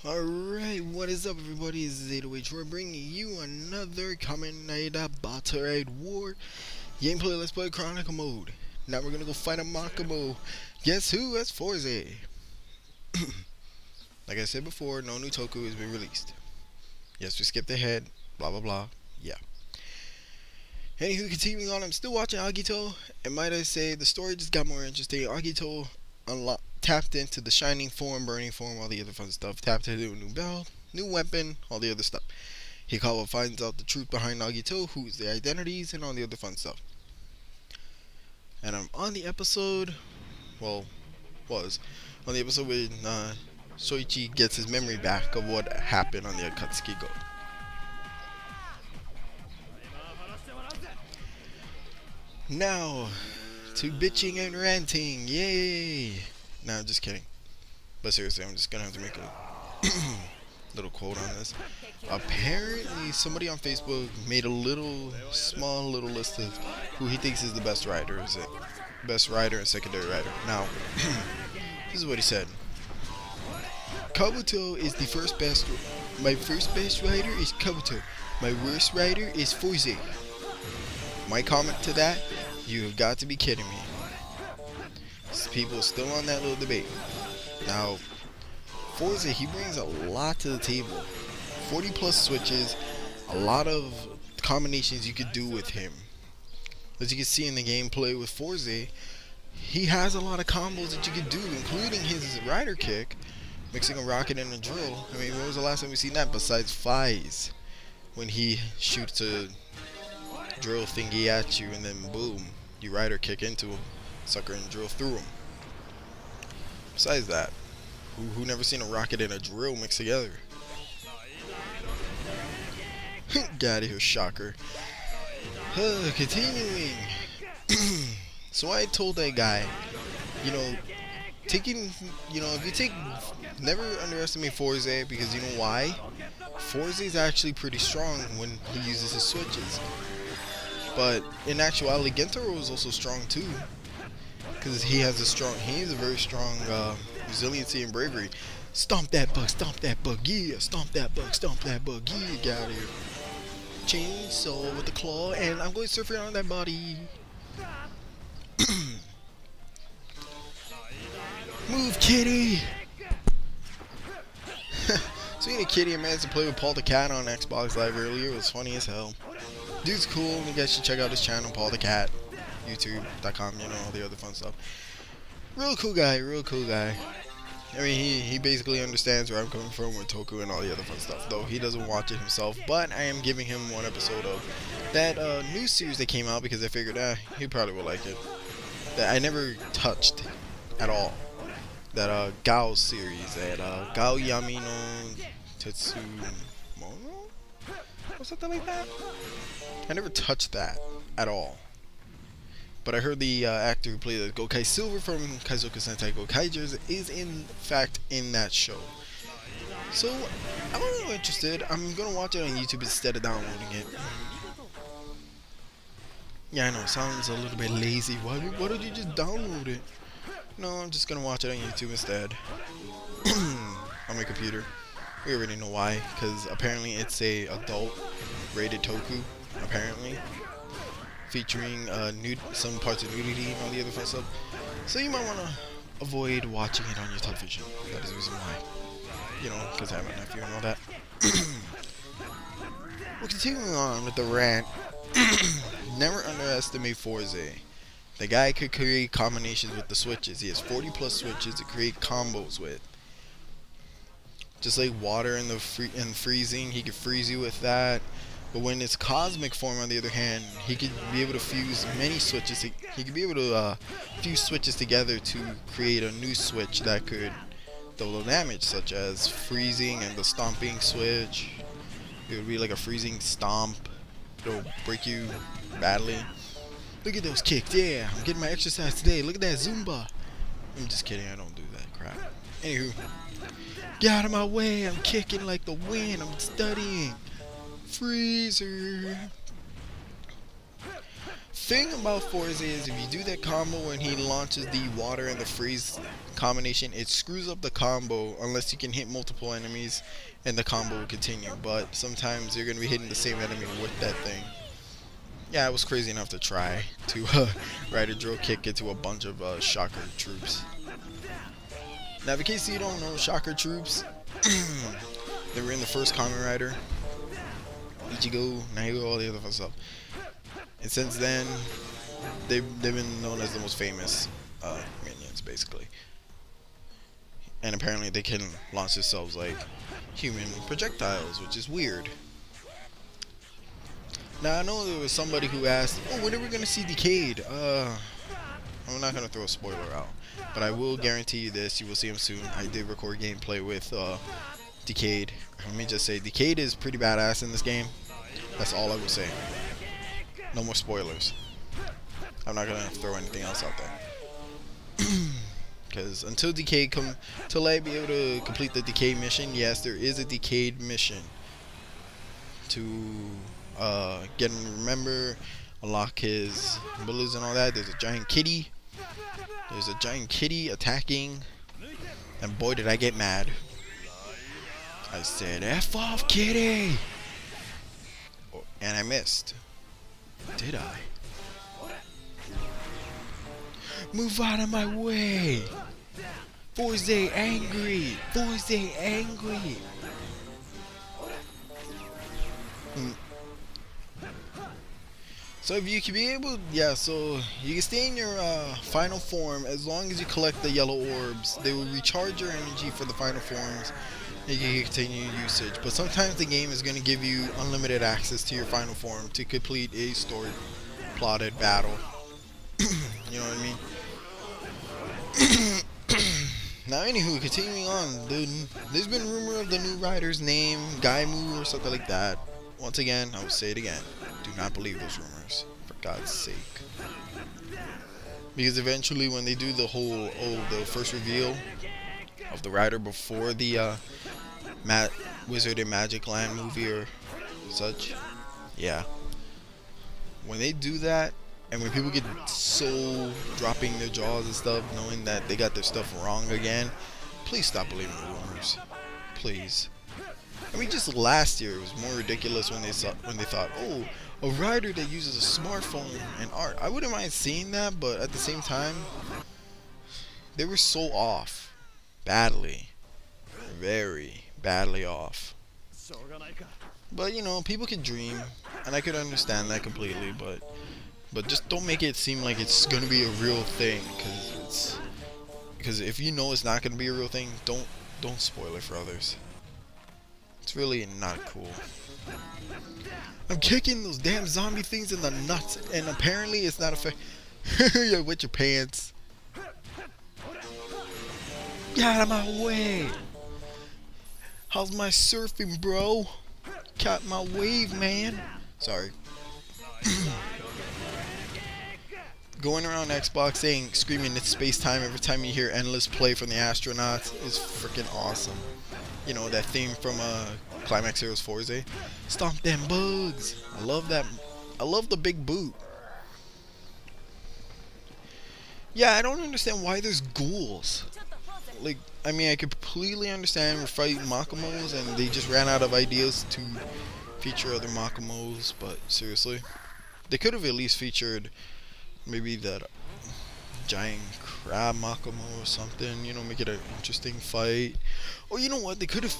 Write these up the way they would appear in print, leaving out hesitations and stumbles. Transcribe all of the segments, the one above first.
Alright, what is up everybody, it's Zeta We're bringing you another Kamen BattRide War gameplay Let's Play Chronicle mode. Now we're gonna go fight a Makamou. Guess who? That's Fourze. Like I said before, no new Toku has been released. Yes, we skipped ahead, blah blah blah, yeah. Anywho, continuing on, I'm still watching Agito, and might I say, the story just got more interesting. Agito tapped into the shining form, burning form, all the other fun stuff. Tapped into a new belt, new weapon, all the other stuff. Hikawa finds out the truth behind Nagito, who's the identities, and all the other fun stuff. And I'm on the episode, on the episode when Soichi gets his memory back of what happened on the Akatsuki Go. Now, to bitching and ranting, yay! No, I'm just kidding. But seriously, I'm just gonna have to make a little quote on this. Apparently, somebody on Facebook made a small little list of who he thinks is the best rider. Is it best rider and secondary rider? Now, this is what he said. Kabuto is the first best. My first best rider is Kabuto. My worst rider is Fourze. My comment to that: you have got to be kidding me. People are still on that little debate. Now, Fourze, he brings a lot to the table. 40 plus switches, a lot of combinations you could do with him. As you can see in the gameplay with Fourze, he has a lot of combos that you could do, including his rider kick, mixing a rocket and a drill. I mean, when was the last time we seen that besides Fourze? When he shoots a drill thingy at you and then boom, you rider kick into him, sucker, and drill through him. Besides that, who never seen a rocket and a drill mixed together? Get out of here, shocker. Continuing. So I told that guy, never underestimate Fourze, because you know why? Fourze is actually pretty strong when he uses his switches. But in actuality, Gentaro is also strong too, because he has a very strong resiliency and bravery. Stomp that bug, yeah. Stomp that bug, yeah. Get out of here. Chainsaw with the claw, and I'm going surfing on that body. Move, kitty. Speaking of kitty, I managed to play with Paul the Cat on Xbox Live earlier. It was funny as hell. Dude's cool. You guys should check out his channel, Paul the Cat, youtube.com, all the other fun stuff. Real cool guy. I mean, he basically understands where I'm coming from with Toku and all the other fun stuff, though he doesn't watch it himself. But I am giving him one episode of that new series that came out, because I figured he probably will like it. That I never touched at all. That Gao series, that Gao Yami no Tetsumono or something like that. I never touched that at all. But I heard the actor who played the Gokai Silver from Kaizoku Sentai Gokaijers is in fact in that show. So I'm a little interested. I'm gonna watch it on YouTube instead of downloading it. Yeah, I know, it sounds a little bit lazy. Why did you just download it? No, I'm just gonna watch it on YouTube instead. On my computer. We already know why, because apparently it's a adult rated Toku, apparently, featuring some parts of nudity and all the other fun stuff. So you might want to avoid watching it on your television. That is the reason why. Because I have a nephew and all that. Well, continuing on with the rant. Never underestimate Fourze. The guy could create combinations with the switches. He has 40 plus switches to create combos with. Just like water and freezing, he could freeze you with that. But when it's cosmic form, on the other hand, he could be able to fuse many switches. He could be able to fuse switches together to create a new switch that could double damage, such as freezing and the stomping switch. It would be like a freezing stomp. It'll break you badly. Look at those kicks, yeah. I'm getting my exercise today. Look at that Zumba. I'm just kidding. I don't do that crap. Anywho, get out of my way. I'm kicking like the wind. I'm studying. Freezer. thing about Fourze is if you do that combo when he launches the water and the freeze combination, it screws up the combo unless you can hit multiple enemies and the combo will continue. But sometimes you're going to be hitting the same enemy with that thing. Yeah, I was crazy enough to try to ride a drill kick into a bunch of shocker troops. Now, in case you don't know, shocker troops, they were in the first Kamen Rider, Ichigo, Naigo, all the other fun stuff. And since then, they've been known as the most famous minions, basically. And apparently they can launch themselves like human projectiles, which is weird. Now, I know there was somebody who asked, oh, when are we going to see Decade? I'm not going to throw a spoiler out, but I will guarantee you this, you will see him soon. I did record gameplay with Decade. Let me just say, Decade is pretty badass in this game. That's all I will say. No more spoilers. I'm not going to throw anything else out there. Because until Decade till I be able to complete the Decade mission, yes, there is a Decade mission. To get him to remember, unlock his abilities and all that. There's a giant kitty. There's a giant kitty attacking. And boy, did I get mad. I said, F off, kitty! And I missed. Did I? Move out of my way! Fourze angry! Fourze angry! So if you can be able, yeah, so you can stay in your final form as long as you collect the yellow orbs. They will recharge your energy for the final forms and you can continue usage. But sometimes the game is going to give you unlimited access to your final form to complete a story plotted battle. You know what I mean? Now anywho, continuing on, there's been rumor of the new rider's name, Gaimu or something like that. Once again, I will say it again. Do not believe those rumors, for God's sake. Because eventually when they do the whole, the first reveal of the rider before the Wizard and Magic Land movie or such, yeah. When they do that, and when people get so dropping their jaws and stuff, knowing that they got their stuff wrong again, please stop believing the rumors. Please. I mean, just last year it was more ridiculous when they thought, oh, a rider that uses a smartphone and art. I wouldn't mind seeing that, but at the same time, they were so off, badly, very badly off. But you know, people can dream, and I could understand that completely. But just don't make it seem like it's gonna be a real thing, because if you know it's not gonna be a real thing, don't spoil it for others. It's really not cool. I'm kicking those damn zombie things in the nuts, and apparently it's not a fair. You're with your pants. Get out of my way. How's my surfing, bro? Caught my wave, man. Sorry. Going around Xbox screaming it's space time every time you hear endless play from the astronauts is freaking awesome. You know, that theme from Climax Heroes Fourze. Stomp them bugs. I love that. I love the big boot. Yeah, I don't understand why there's ghouls. Like, I mean, I completely understand we're fighting Makamous and they just ran out of ideas to feature other Makamous, but seriously. They could have at least featured maybe that giant crab Makamou or something, you know, make it an interesting fight. Or you know what, they could have,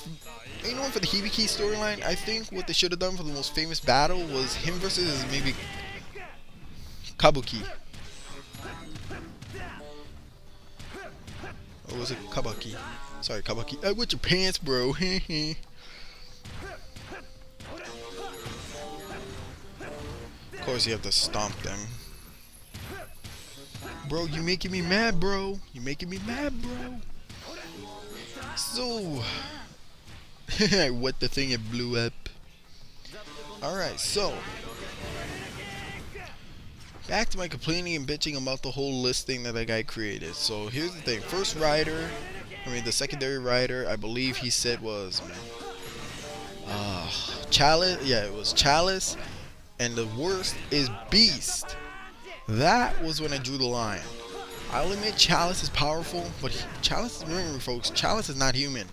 you know what, for the Hibiki storyline, I think what they should have done for the most famous battle was him versus maybe Kabuki. Or was it Kabaki? Sorry, Kabaki. With your pants, bro. Of course you have to stomp them. Bro, you making me mad, bro. You making me mad, bro. So, I wet the thing, it blew up. Alright, so back to my complaining and bitching about the whole listing that guy created. So here's the thing. First rider, the secondary rider, I believe he said was Chalice. Yeah, it was Chalice. And the worst is Beast. That was when I drew the line. I'll admit Chalice is powerful, but Chalice, remember folks, Chalice is not human.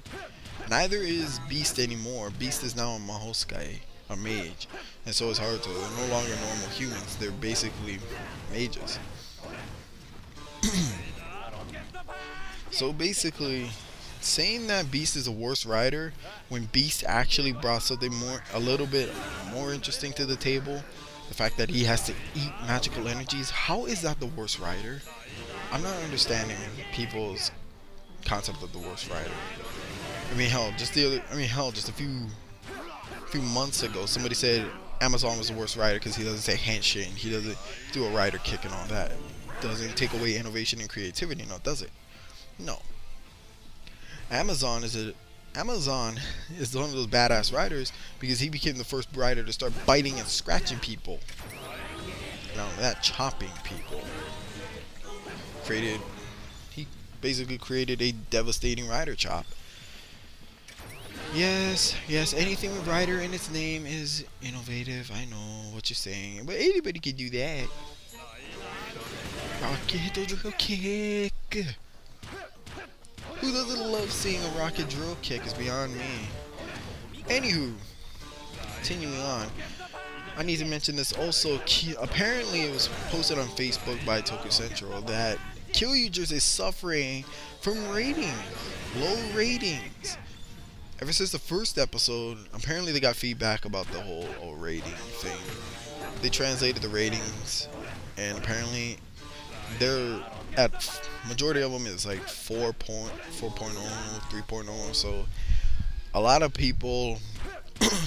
Neither is Beast anymore. Beast is now a Mahoskai, a mage, and so is Haruto. They're no longer normal humans. They're basically mages. So basically, saying that Beast is a worse rider when Beast actually brought something a little bit more interesting to the table, the fact that he has to eat magical energies, how is that the worst rider? I'm not understanding people's concept of the worst rider. I mean, hell, just a few months ago, somebody said Amazon was the worst rider because he doesn't say handshake, he doesn't do a rider kick and all that. Doesn't take away innovation and creativity, no, does it? No. Amazon is one of those badass riders because he became the first rider to start biting and scratching people. Not only that, chopping people. He basically created a devastating rider chop. Yes, anything with rider in its name is innovative. I know what you're saying, but anybody can do that. Rocket drill kick. Who doesn't love seeing a rocket drill kick is beyond me. Anywho, continuing on, I need to mention this also. Apparently it was posted on Facebook by Toku Central that Kyojujers is suffering from ratings, low ratings. Ever since the first episode, apparently they got feedback about the whole rating thing. They translated the ratings, and apparently they're at majority of them is like 4.0, 3.0. So a lot of people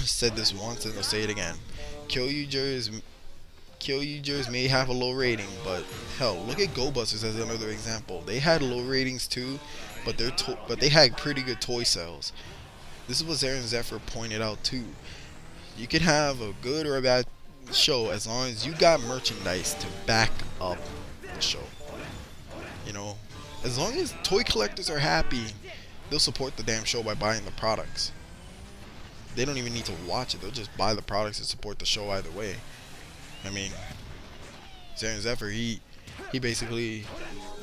said this once and they'll say it again. Kyojujers may have a low rating, but hell, look at Go Busters as another example. They had low ratings too, but they had pretty good toy sales. This is what Zaren Zephyr pointed out too. You can have a good or a bad show as long as you got merchandise to back up the show. You know, as long as toy collectors are happy, they'll support the damn show by buying the products. They don't even need to watch it. They'll just buy the products and support the show either way. I mean, Zaren Zephyr, he basically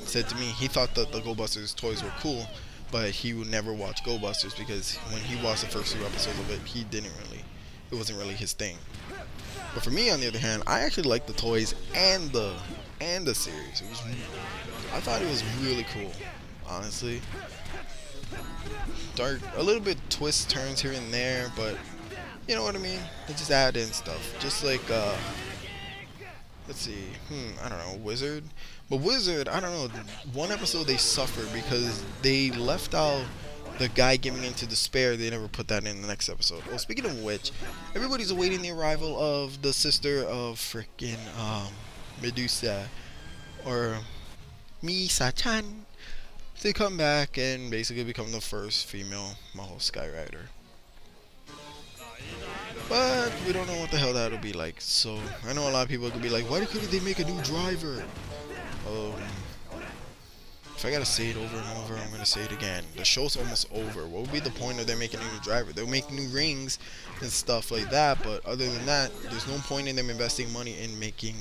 said to me he thought that the Go Busters toys were cool, but he would never watch Go Busters because when he watched the first 2 episodes of it, it wasn't really his thing. But for me, on the other hand, I actually liked the toys and the series. I thought it was really cool, honestly. Dark, a little bit twists, turns here and there, but you know what I mean? They just add in stuff, just like let's see, I don't know, Wizard. But Wizard, I don't know, one episode they suffered because they left out the guy giving into despair. They never put that in the next episode. Well, speaking of which, everybody's awaiting the arrival of the sister of frickin' Medusa, or Misa-chan, to come back and basically become the first female Mahou Skyrider. But we don't know what the hell that'll be like. So I know a lot of people could be like, why couldn't they make a new driver? If I gotta say it over and over, I'm gonna say it again. The show's almost over. What would be the point of them making a new driver? They'll make new rings and stuff like that, but other than that, there's no point in them investing money in making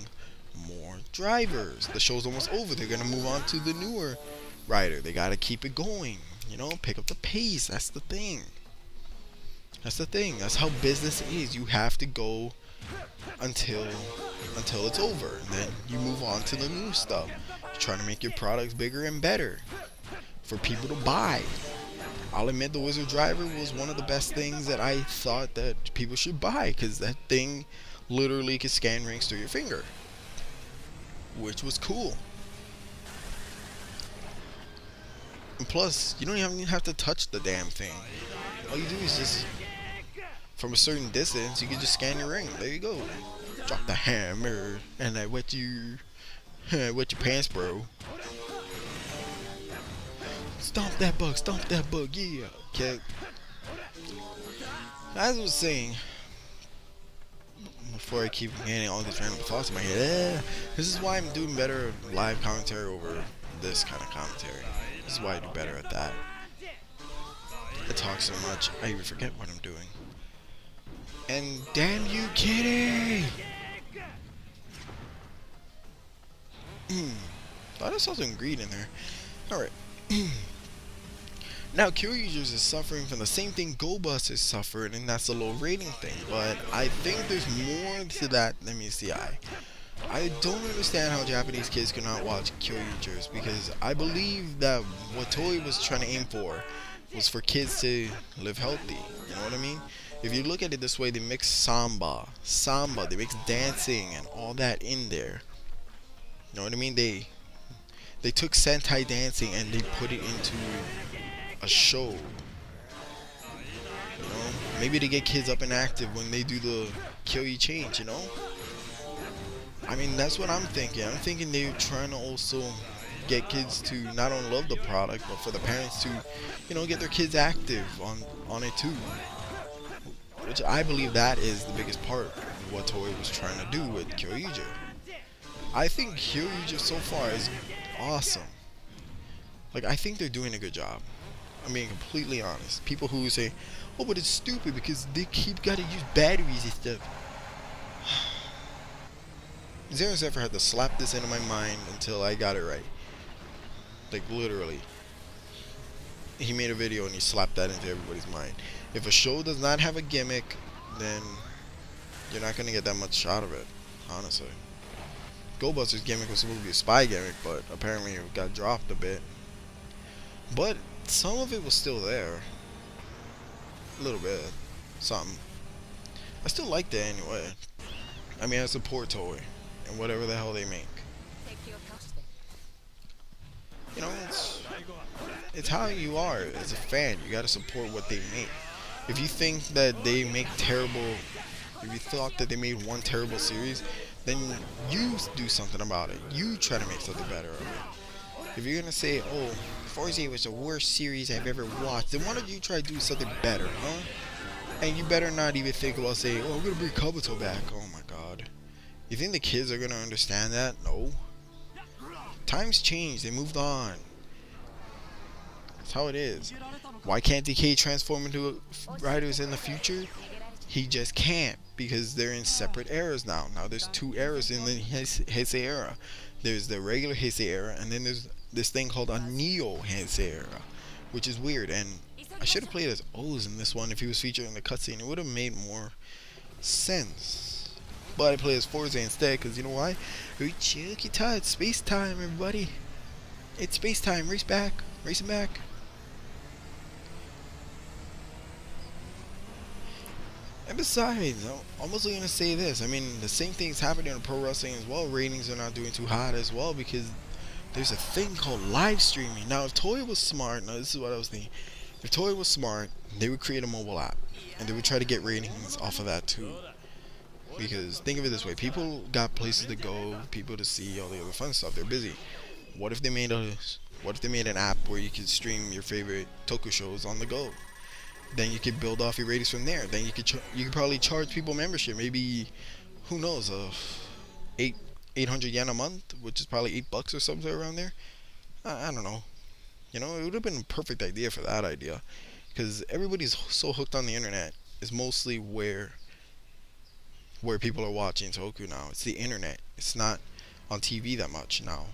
more drivers. The show's almost over. They're gonna move on to the newer rider. They gotta keep it going. You know, pick up the pace. That's the thing. That's how business is. You have to go until it's over, and then you move on to the new stuff. You're trying to make your products bigger and better for people to buy. I'll admit the Wizard Driver was one of the best things that I thought that people should buy, because that thing literally could scan rings through your finger, which was cool. And plus, you don't even have to touch the damn thing. All you do is just, from a certain distance, you can just scan your ring. There you go. Drop the hammer, and I wet your pants, bro. Stomp that bug, yeah. Okay. As I was saying, before I keep getting all these random thoughts in my head, this is why I'm doing better live commentary over this kind of commentary. This is why I do better at that. I talk so much, I even forget what I'm doing. And damn you, Kitty! Thought I saw some green in there. Alright. Now, Kill Users is suffering from the same thing GoBusters suffered, and that's the low rating thing. But I think there's more to that than meets the eye. I don't understand how Japanese kids cannot watch Kill Users, because I believe that what Toei was trying to aim for was for kids to live healthy. You know what I mean? If you look at it this way, they mix samba, they mix dancing and all that in there. You know what I mean? They took Sentai dancing and they put it into a show. You know, maybe to get kids up and active when they do the Kyoyu change. You know, I mean, that's what I'm thinking. I'm thinking they're trying to also get kids to not only love the product, but for the parents to, you know, get their kids active on it too. Which I believe that is the biggest part of what Toei was trying to do with Kyoryuger. I think Kyoryuger so far is awesome. Like, I think they're doing a good job. I'm being completely honest. People who say, oh, but it's stupid because they gotta use batteries and stuff. Zeron's ever had to slap this into my mind until I got it right. Like, literally. He made a video and he slapped that into everybody's mind. If a show does not have a gimmick, then you're not gonna get that much out of it, honestly. GoBusters' gimmick was supposed to be a spy gimmick, but apparently it got dropped a bit. But some of it was still there. A little bit. Something. I still liked it anyway. I mean, I support Toei and whatever the hell they make. You know, it's how you are as a fan. You gotta support what they make. If you think that they make terrible, if you thought that they made one terrible series, then you do something about it. You try to make something better of it. If you're gonna say, oh, Fourze was the worst series I've ever watched, then why don't you try to do something better, huh? And you better not even think about saying, oh, I'm gonna bring Kabuto back. Oh my god. You think the kids are gonna understand that? No. Times changed, they moved on. That's how it is. Why can't DK transform into riders in the future? He just can't, because they're in separate eras now. Now there's two eras in the Heisei era. There's the regular Heisei era, and then there's this thing called a Neo Heisei era, which is weird. And I should have played as Oz in this one if he was featured in the cutscene. It would have made more sense. But I play as Fourze instead, because you know why? It's space time, everybody. It's space time. Race back. Racing back. And besides, I'm also going to say this. I mean, the same thing's happening in pro wrestling as well. Ratings are not doing too hot as well because there's a thing called live streaming. Now, if Toei was smart, now this is what I was thinking. If Toei was smart, they would create a mobile app. And they would try to get ratings off of that too. Because think of it this way. People got places to go, people to see, all the other fun stuff. They're busy. What if they made an app where you could stream your favorite Toku shows on the go? Then you could build off your ratings from there. Then you could probably charge people membership. Maybe, who knows, 800 yen a month, which is probably $8 or something around there. I don't know. You know, it would have been a perfect idea for that idea, because everybody's so hooked on the internet. It's mostly where people are watching Toku now. It's the internet. It's not on TV that much now.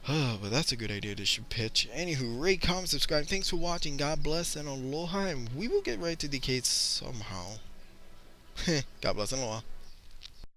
But that's a good idea to should pitch. Anywho, rate, comment, subscribe. Thanks for watching. God bless and aloha. And we will get right to DK somehow. God bless and aloha.